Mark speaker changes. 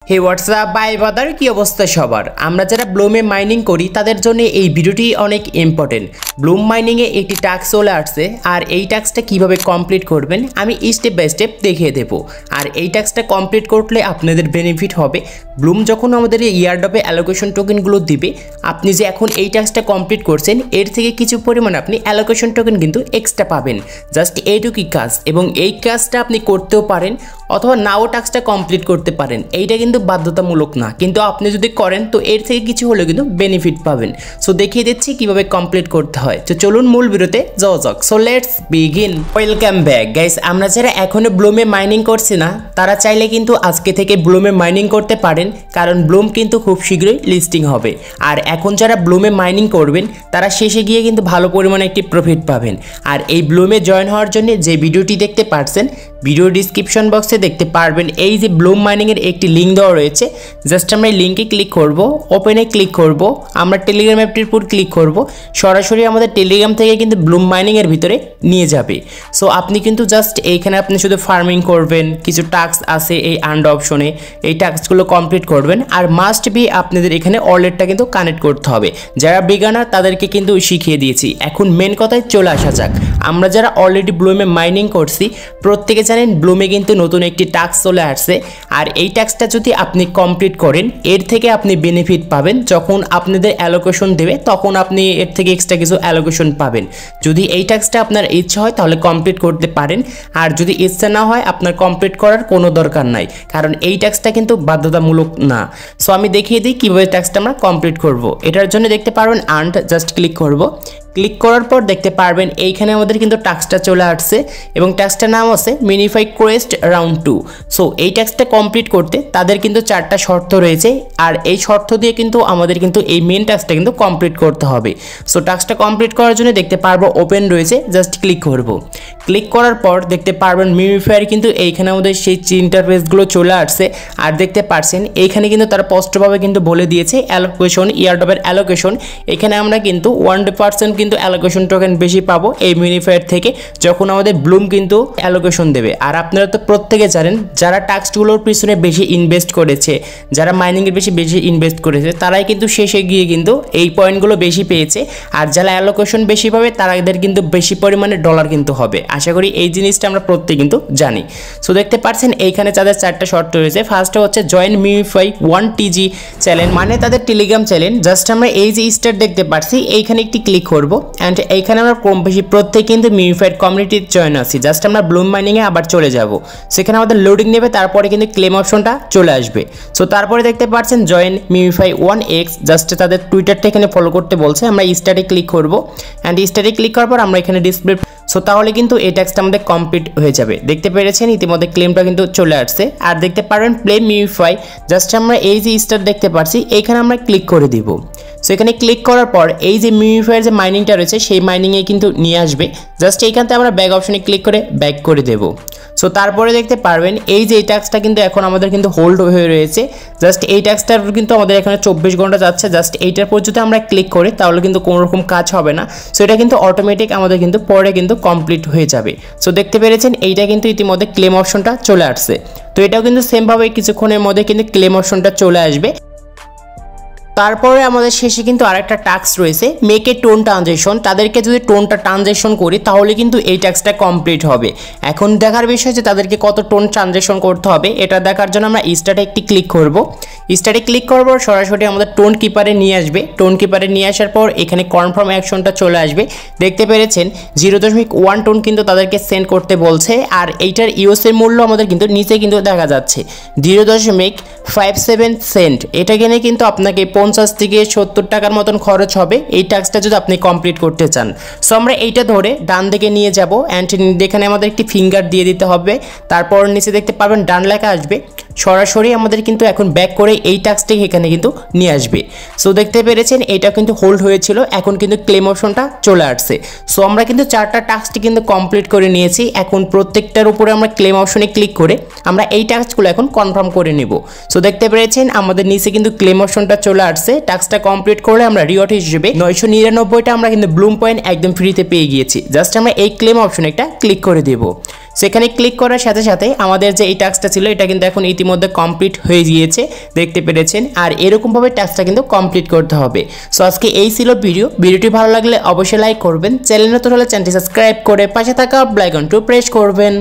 Speaker 1: Hey WhatsApp by বাদার কি অবস্থা সবার। আমরা যারা ব্লুমে মাইনিং করি তাদের জন্য এই ভিডিওটি অনেক ইম্পর্টেন্ট। ব্লুম মাইনিংয়ে একটি টাস্ক চলে আসছে, আর এই টাস্কটা কিভাবে কমপ্লিট করবেন আমি স্টেপ বাই স্টেপ দেখিয়ে দেবো। আর এই টাস্কটা কমপ্লিট করলে আপনাদের বেনিফিট হবে। ব্লুম যখন আমাদের ইয়ারডপে অ্যালোকেশন টোকেনগুলো দিবে, আপনি যে এখন এই টাস্কটা কমপ্লিট করছেন এর থেকে কিছু পরিমাণ আপনি অ্যালোকেশন টোকেন কিন্তু এক্সট্রা পাবেন। জাস্ট এইটুকুই কাজ, এবং এই কাজটা আপনি করতেও পারেন অথবা নাও টাস্কটা কমপ্লিট করতে পারেন। এইটা কিন্তু বাধ্যতামূলক না, কিন্তু আপনি যদি করেন তো এর থেকে কিছু হলেও কিন্তু বেনিফিট পাবেন। সো দেখিয়ে দিচ্ছি কিভাবে কমপ্লিট করতে হয়। তো চলুন মূল ভিডিওতে যাওয়া যাক। So let's begin. Welcome back guys. আমরা যারা এখনো ব্লুমে মাইনিং করছি না তারা চাইলে কিন্তু আজকে থেকে ব্লুমে মাইনিং করতে পারেন, কারণ ব্লুম কিন্তু খুব শীঘ্রই লিস্টিং হবে। আর এখন যারা ব্লুমে মাইনিং করবেন তারা শেষে গিয়ে কিন্তু ভালো পরিমাণে একটি প্রফিট পাবেন। আর এই ব্লুমে জয়েন হওয়ার জন্য যে ভিডিওটি দেখতে পাচ্ছেন ভিডিও ডিসক্রিপশন বক্সে দেখতে পারবেন এই যে ব্লুম মাইনিংয়ের একটি লিঙ্ক দেওয়া রয়েছে। জাস্ট আমরা এই লিঙ্কে ক্লিক করব, ওপেনে ক্লিক করব, আমরা টেলিগ্রাম অ্যাপটির উপর ক্লিক করব, সরাসরি আমাদের টেলিগ্রাম থেকে কিন্তু ব্লুম মাইনিংয়ের ভিতরে নিয়ে যাবে। সো আপনি কিন্তু জাস্ট এইখানে আপনি শুধু ফার্মিং করবেন, কিছু টাস্ক আছে এই আর্নড অপশনে, এই টাস্কগুলো কমপ্লিট করবেন। আর মাস্ট বি আপনাদের এখানে ওয়ালেটটা কিন্তু কানেক্ট করতে হবে। যারা বিগানার তাদেরকে কিন্তু শিখিয়ে দিয়েছি। এখন মেন কথায় চলে আসা যাক। আমরা যারা অলরেডি ব্লুমে মাইনিং করছি প্রত্যেকে জানেন ব্লুমে কিন্তু নতুন একটি টাস্ক চলে আসছে। আর এই টাস্কটা যদি আপনি কমপ্লিট করেন এর থেকে আপনি বেনিফিট পাবেন। যখন আপনাদের অ্যালোকেশন দেবে তখন আপনি এর থেকে এক্সট্রা কিছু অ্যালোকেশন পাবেন। যদি এই টাস্কটা আপনার ইচ্ছা হয় তাহলে কমপ্লিট করতে পারেন, আর যদি ইচ্ছা না হয় আপনার কমপ্লিট করার কোনো দরকার নাই, কারণ এই টাস্কটা কিন্তু বাধ্যতামূলক না। সো আমি দেখিয়ে দিই কীভাবে টাস্কটা আমরা কমপ্লিট করব। এটার জন্য দেখতে পারবেন আর্নড, জাস্ট ক্লিক করব। ক্লিক করার পর দেখতে পারবেন এইখানে আমাদের কিন্তু টাস্কটা চলে আসছে, এবং টাস্কটার নাম আছে মিনিফাই কোয়েস্ট রাউন্ড 2। সো এই টাস্কটা কমপ্লিট করতে তাদের কিন্তু 4টা শর্ত রয়েছে, আর এই শর্ত দিয়ে কিন্তু আমাদের কিন্তু এই মেন টাস্কটা কিন্তু কমপ্লিট করতে হবে। সো টাস্কটা কমপ্লিট করার জন্য দেখতে পারবো ওপেন রয়েছে, জাস্ট ক্লিক করব। ক্লিক করার পর দেখতে পারবেন মিমিফায়ার কিন্তু এইখানে আমাদের সেই ইন্টারফেসগুলো চলে আসছে। আর দেখতে পারছেন এইখানে কিন্তু তারা স্পষ্টভাবে কিন্তু বলে দিয়েছে অ্যালোকেশন, ইয়ারডপের অ্যালোকেশন। এখানে আমরা কিন্তু 1% কিন্তু অ্যালোকেশন টোকেন বেশি পাবো এই মিনিফায়ার থেকে যখন আমাদের ব্লুম কিন্তু অ্যালোকেশন দেবে। আর আপনারা তো প্রত্যেকে জানেন যারা টাস্কগুলোর পিছনে বেশি ইনভেস্ট করেছে, যারা মাইনিংয়ের বেশি ইনভেস্ট করেছে তারাই কিন্তু শেষে গিয়ে কিন্তু এই পয়েন্টগুলো বেশি পেয়েছে। আর যারা অ্যালোকেশন বেশি পাবে তাদের কিন্তু বেশি পরিমাণে ডলার কিন্তু হবে। আশা করি এই জিনিসটা আমরা প্রত্যেকে কিন্তু জানি। সো দেখতে পাচ্ছেন এইখানে তাদের 4টা শর্ত রয়েছে। ফার্স্টে হচ্ছে জয়েন মিমিফাই 1TG চ্যানেল, মানে তাদের টেলিগ্রাম চ্যানেল। জাস্ট আমরা এই যে স্টার দেখতে পাচ্ছি এইখানে একটি ক্লিক করব, অ্যান্ড এইখানে আমরা কম বেশি প্রত্যেক কিন্তু মিমিফাইড কমিউনিটির জয়েন আছি। জাস্ট আমরা ব্লুম মাইনিংয়ে আবার চলে যাব। সেখানে আমাদের লোডিং নেবে, তারপরে কিন্তু ক্লেম অপশনটা চলে আসবে। সো তারপরে দেখতে পাচ্ছেন জয়েন মিমিফাই 1X, জাস্ট তাদের টুইটারটা এখানে ফলো করতে বলছে। আমরা স্টারে ক্লিক করব, অ্যান্ড স্টারে ক্লিক করার পর আমরা এখানে ডিসপ্লে। সো তাহলে কিন্তু এই টাস্কটা আমাদের কমপ্লিট হয়ে যাবে। দেখতে পেরেছেন ইতিমধ্যে ক্লেমটা কিন্তু চলে আসছে। আর দেখতে পারবেন প্লে মিমিফাই, জাস্ট আমরা এই যে স্টার দেখতে পাচ্ছি এইখানে আমরা ক্লিক করে দিব। সো এখানে ক্লিক করার পর এই যে মিমিফায়ার যে মাইনিংটা রয়েছে সেই মাইনিংয়ে কিন্তু নিয়ে আসবে। জাস্ট এইখান থেকে আমরা ব্যাক অপশনে ক্লিক করে ব্যাক করে দেব। সো তারপরে দেখতে পারবেন এই যে এই টাস্কটা কিন্তু এখন আমাদের কিন্তু হোল্ড হয়ে রয়েছে। জাস্ট এই টাস্কটার কিন্তু আমাদের এখানে 24 ঘন্টা যাচ্ছে। জাস্ট এইটার পর যদি আমরা ক্লিক করি তাহলে কিন্তু কোনো রকম কাজ হবে না। সো এটা কিন্তু অটোমেটিক আমাদের কিন্তু পরে কিন্তু কমপ্লিট হয়ে যাবে। সো দেখতে পেরেছেন এইটা কিন্তু ইতিমধ্যে ক্লেম অপশনটা চলে আসছে। তো এটাও কিন্তু সেমভাবে কিছুক্ষণের মধ্যে কিন্তু ক্লেম অপশনটা চলে আসবে। তারপরে আমাদের শেষে কিন্তু আরেকটা টাস্ক রয়েছে মেক এ টোন ট্রানজেকশন। তাদেরকে যদি টোনটা ট্রানজেকশন করি তাহলে কিন্তু এই টাস্কটা কমপ্লিট হবে। এখন দেখার বিষয় যে তাদেরকে কত টোন ট্রানজেকশন করতে হবে এটা দেখার জন্য আমরা স্টার্টে একটি ক্লিক করব। স্টার্টে ক্লিক করার পর সরাসরি আমাদের টোন কিপারে নিয়ে আসবে। টোন কিপারে নিয়ে আসার পর এখানে কনফার্ম অ্যাকশনটা চলে আসবে। দেখতে পেরেছেন 0.1 টোন কিন্তু তাদেরকে সেন্ড করতে বলছে। আর এইটার ইউএসএর মূল্য আমাদের কিন্তু নিচে কিন্তু দেখা যাচ্ছে 0.57 সেন্ট। এটা কিনে কিন্তু আপনাকে 50 থেকে 70 টাকার মতন খরচ হবে এই টাস্কটা যদি আপনি কমপ্লিট করতে চান। সো আমরা এইটা ধরে ডান দিকে নিয়ে যাব, অ্যান্ড এখানে আমাদের একটি ফিঙ্গার দিয়ে দিতে হবে। তারপর নিচে দেখতে পারবেন ডান লেখা আসবে। সরাসরি আমাদের কিন্তু এখন ব্যাক করে এই টাস্কটি এখানে কিন্তু নিয়ে আসবে। সো দেখতে পেরেছেন এটা কিন্তু হোল্ড হয়েছিল, এখন কিন্তু ক্লেম অপশনটা চলে আসছে। সো আমরা কিন্তু 4টা টাস্কটি কিন্তু কমপ্লিট করে নিয়েছি। এখন প্রত্যেকটার উপরে আমরা ক্লেম অপশনে ক্লিক করে আমরা এই টাস্কগুলো এখন কনফার্ম করে নেব। সো দেখতে পেরেছেন আমাদের নিচে কিন্তু ক্লেম অপশনটা চলে আসছে। টাস্কটা কমপ্লিট করলে আমরা রিওয়ার্ড হিসেবে 999টা আমরা কিন্তু ব্লুম পয়েন্ট একদম ফ্রিতে পেয়ে গিয়েছি। জাস্ট আমরা এই ক্লেম অপশনে একটা ক্লিক করে দেব। সেখানে ক্লিক করার সাথে সাথে আমাদের যে এই টাস্কটা ছিল এটা কিন্তু এখন ইতিমধ্যে কমপ্লিট হয়ে গিয়েছে, দেখতে পেরেছেন। আর এরকমভাবে টাস্কটা কিন্তু কমপ্লিট করতে হবে। সো আজকে এই ছিল ভিডিওটি ভালো লাগলে অবশ্যই লাইক করবেন, চ্যানেল নতুন হলে চ্যানেলটি সাবস্ক্রাইব করে পাশে থাকা বেল আইকনটি প্রেস করবেন।